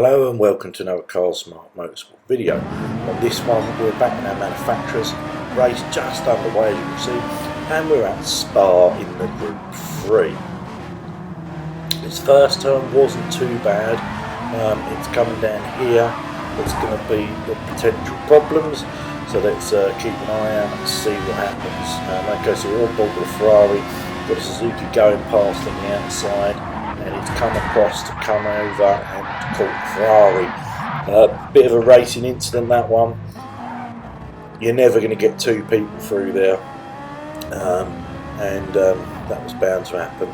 Hello and welcome to another Cars Smart Motorsport video. On this one we're back in our manufacturers, race just underway as you can see, and we're at Spa in the Group 3. Its first turn wasn't too bad. It's coming down here. There's going to be the potential problems, so let's keep an eye out and see what happens. Okay, so we're on board with a Ferrari, got a Suzuki going past on the outside, and it's come across to come over and caught Ferrari. Bit of a racing incident, that one. You're never going to get two people through there, and that was bound to happen.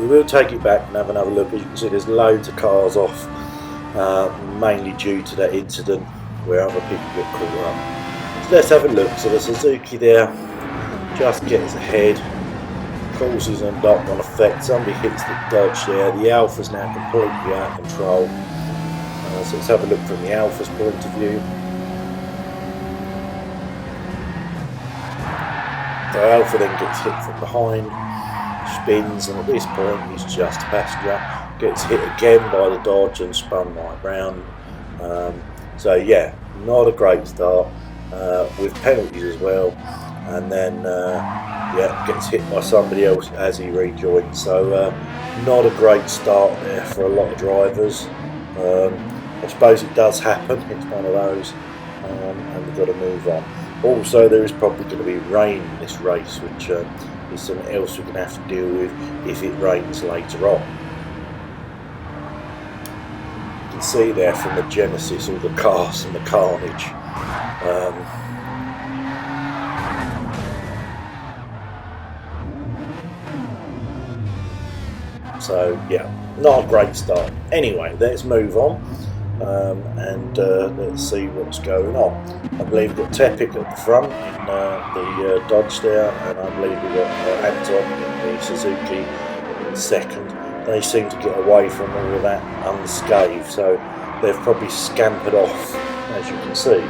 We will take it back and have another look. As you can see, there's loads of cars off, mainly due to that incident where other people get caught up. So let's have a look. So the Suzuki there just gets ahead, causes a knock-on effect. Somebody hits the Dodge there. The Alpha's now completely out of control. So let's have a look from the Alpha's point of view. The Alpha then gets hit from behind, spins, and at this point he's just a passenger. Gets hit again by the Dodge and spun right round. So yeah, not a great start, with penalties as well. And then yeah, gets hit by somebody else as he rejoins. So not a great start there for a lot of drivers. I suppose it does happen, it's one of those, and we've got to move on. Also, there is probably going to be rain in this race, which is something else we're going to have to deal with if it rains later on. You can see there from the Genesis all the cars and the carnage. So yeah, not a great start. Anyway, let's move on and let's see what's going on. I believe we've got Tepic at the front in the Dodge there, and I believe we've got Anton in the Suzuki in second. They seem to get away from all of that unscathed, so they've probably scampered off, as you can see.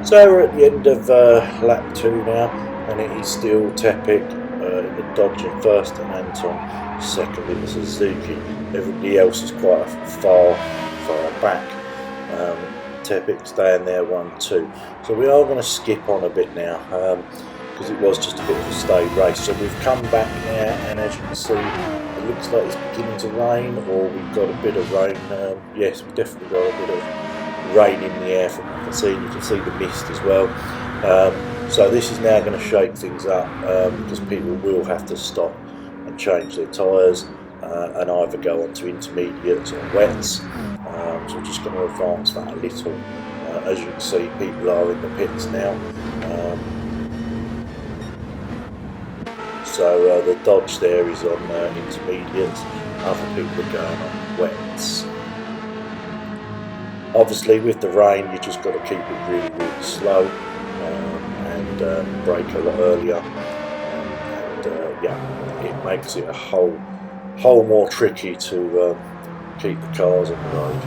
So we're at the end of lap 2 now, and it is still Tepic in the Dodge in first and Anton second in the Suzuki. Everybody else is quite far back. Tepic staying there 1-2. So we are going to skip on a bit now, because it was just a bit of a stayed race. So we've come back now, and as you can see, it looks like it's beginning to rain, or we've got a bit of rain. Yes, we've definitely got a bit of rain in the air from what you can see the mist as well. So this is now going to shake things up, because people will have to stop and change their tyres and either go on to intermediates or wets. So we're just going to advance that a little. As you can see, people are in the pits now. So the Dodge there is on intermediates, other people are going on wets. Obviously with the rain you just got to keep it really, really slow and brake a lot earlier, and yeah, it makes it a whole more tricky to keep the cars on the road.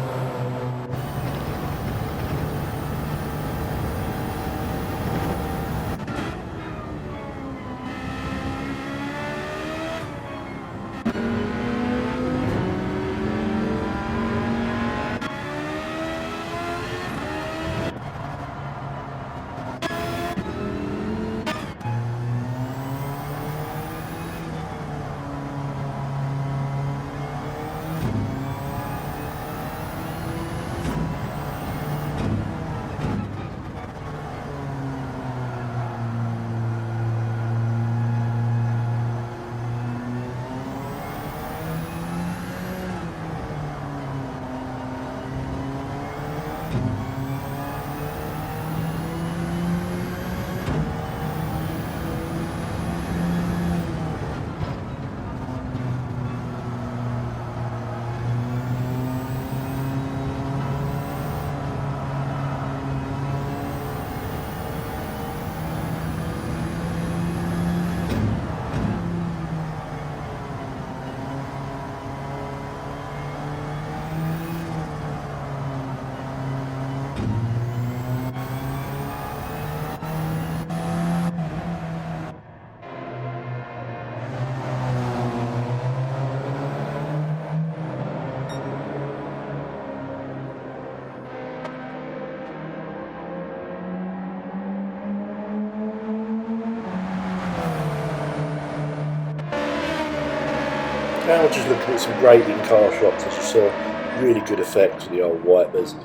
Now we're just looking at some great in-car shots, as you saw, really good effects with the old wipers.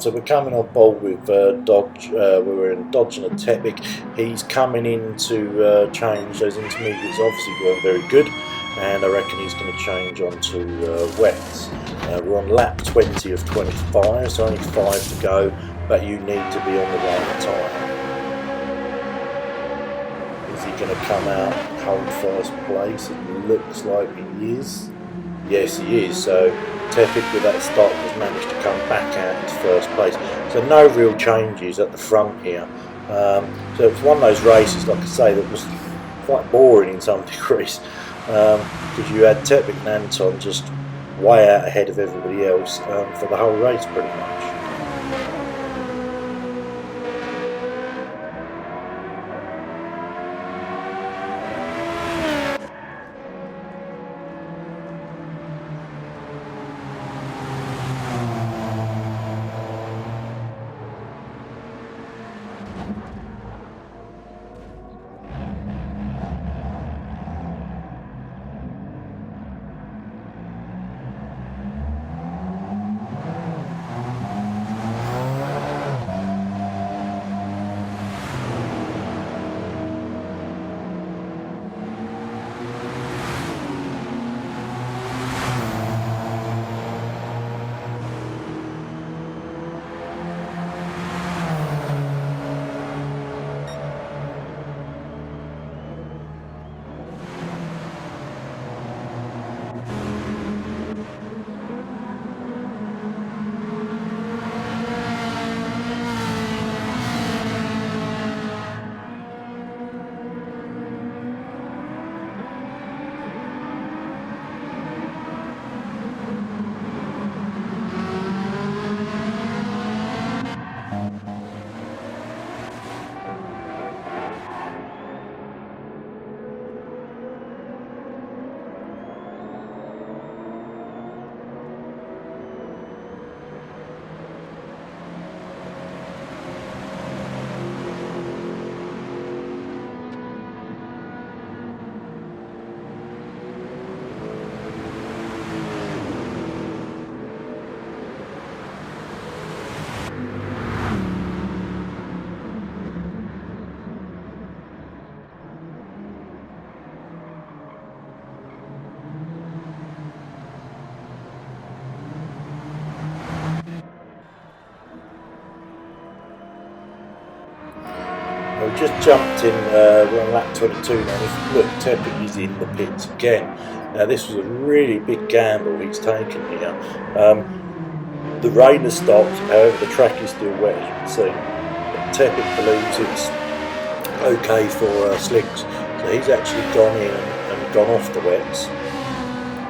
So we're coming on board with Dodge, we were in Dodge and a Tepic. He's coming in to change those intermediates, obviously weren't very good, and I reckon he's going to change onto wets. We're on lap 20 of 25, so only 5 to go, but you need to be on the right tyre. Is he going to come out and hold first place? It looks like he is. Yes, he is. So Tepic with that stop has managed to come back out into first place. So no real changes at the front here. So it's one of those races, like I say, that was quite boring in some degrees, because you had Tepic and Anton just way out ahead of everybody else for the whole race pretty much. We just jumped in, we're on lap 22 now, and if you look, Tepic is in the pits again. Now this was a really big gamble he's taken here. The rain has stopped, however the track is still wet, as you can see. Tepic believes it's okay for slicks, so he's actually gone in and gone off the wets,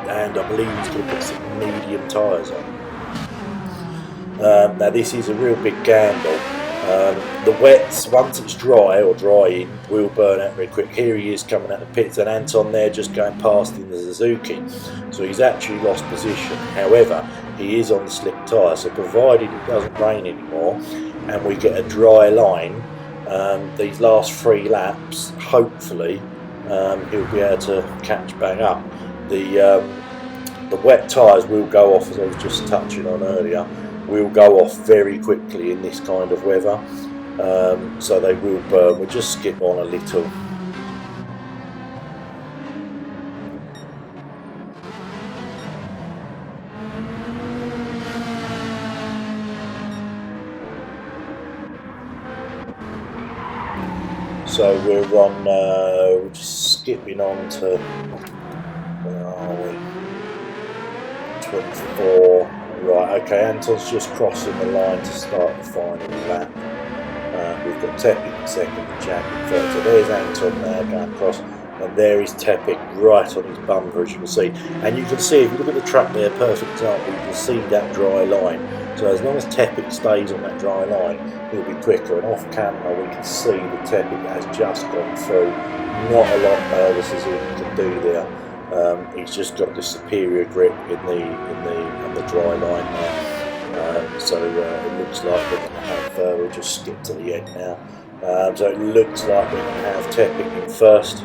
and I believe he's going to put some medium tyres on. Now this is a real big gamble. The wets, once it's dry or drying, will burn out very quick. Here he is coming out the pits, and Anton there just going past in the Suzuki, so he's actually lost position. However, he is on the slick tyre, so provided it doesn't rain anymore and we get a dry line, these last 3 laps, hopefully he'll be able to catch back up. The wet tyres will go off, as I was just touching on earlier, will go off very quickly in this kind of weather, so they will burn. We'll just skip on a little. So we're on, we're just skipping on to, where are we, 24. Right, okay, Anton's just crossing the line to start the final lap. We've got Tepic in second and Jag in third. So there's Anton there going across, and there is Tepic right on his bumper, as you can see. And you can see, if you look at the track there, perfect example, you can see that dry line. So as long as Tepic stays on that dry line, he'll be quicker. And off camera, we can see that Tepic has just gone through. Not a lot nervous as he can do there. He's just got the superior grip on the dry line there, so it looks like we're going to have. We'll just skip to the end now. So it looks like we're going to have Tepic in first,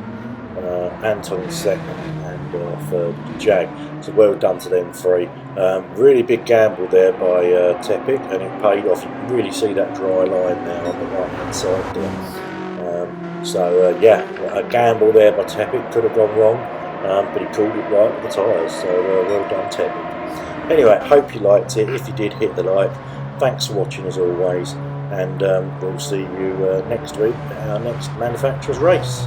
Anton in second, and third Jag. So well done to them 3. Really big gamble there by Tepic, and it paid off. You can really see that dry line there on the right hand side there. Yeah, a gamble there by Tepic, could have gone wrong. But he called it right with the tyres, so well done Tepic. Anyway, hope you liked it. If you did, hit the like. Thanks for watching as always, and we'll see you next week at our next manufacturer's race.